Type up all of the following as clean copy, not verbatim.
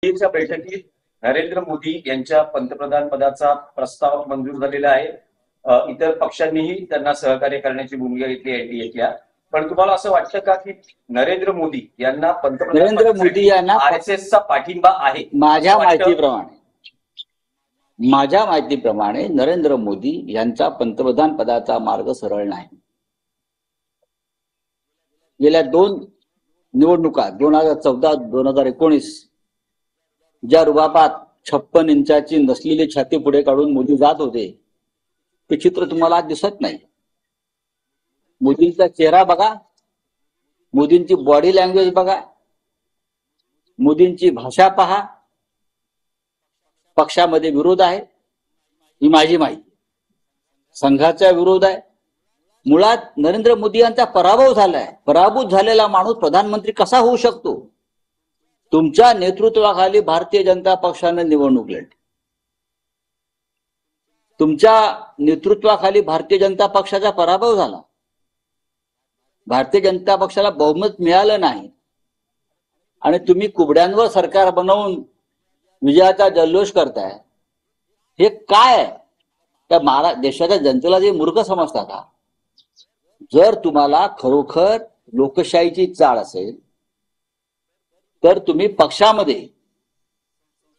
च्या बैठकीत नरेंद्र मोदी यांच्या पंतप्रधान पदाचा प्रस्ताव मंजूर झालेला आहे। इतर पक्षांनीही त्यांना सहकार्य करण्याची भूमिका घेतली एनडीएतल्या। पण तुम्हाला असं वाटतं का की नरेंद्र मोदी यांना पंतप्रधान आरएसएसचा पाठिंबा आहे? माझ्या माहितीप्रमाणे नरेंद्र मोदी यांचा पंतप्रधान पदाचा मार्ग सरळ नाही। गेल्या 2 निवडणुका 2014-2019 ज्या रुबाबात 56 इंचाची नसलेली छाती पुढे काढून मोदी जात होते ते चित्र तुम्हाला दिसत नाही। मोदींचा चेहरा बघा, मोदींची बॉडी लँग्वेज बघा, मोदींची भाषा पहा। पक्षामध्ये विरोध आहे ही माझी माहिती, संघाचा विरोध आहे। मुळात नरेंद्र मोदी यांचा पराभव झालाय। पराभूत झालेला माणूस प्रधानमंत्री कसा होऊ शकतो? तुमच्या नेतृत्वाखाली भारतीय जनता पक्षाने निवडणूक लढली, तुमच्या नेतृत्वाखाली भारतीय जनता पक्षाचा पराभव झाला, भारतीय जनता पक्षाला बहुमत मिळालं नाही आणि तुम्ही कुबड्यांवर सरकार बनवून विजयाचा जल्लोष करताय। हे काय आहे? त्या देशाच्या जनतेला जे मूर्ख समजता का? जर तुम्हाला खरोखर लोकशाहीची चाळ असेल तर तुम्ही पक्षामध्ये,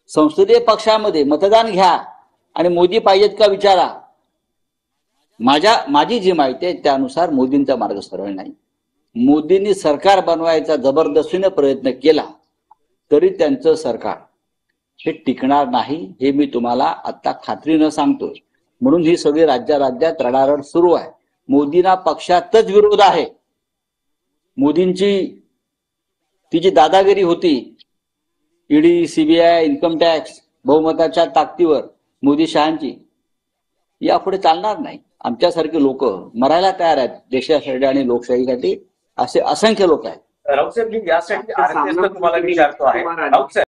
संसदीय पक्षामध्ये मतदान घ्या आणि मोदी पाहिजेत का विचारा। माझी जी माहिती आहे त्यानुसार मोदींचा मार्ग सरळ नाही। मोदींनी सरकार बनवायचा जबरदस्तीने प्रयत्न केला तरी त्यांचं सरकार हे टिकणार नाही, हे मी तुम्हाला आता खात्रीनं सांगतोय। म्हणून ही सगळी राज्यात रडारड सुरू आहे। मोदींना पक्षातच विरोध आहे। मोदींची ती जी दादागिरी होती, ईडी, सीबीआय, इन्कम टॅक्स, बहुमताच्या ताकदीवर मोदी शहांची, यापुढे चालणार नाही। आमच्यासारखे लोक मरायला तयार आहेत देशासाठी आणि लोकशाहीसाठी, असे असंख्य लोक आहेत। राऊत साहेब, यासाठी तुम्हाला विचारतो आहे, राऊत साहेब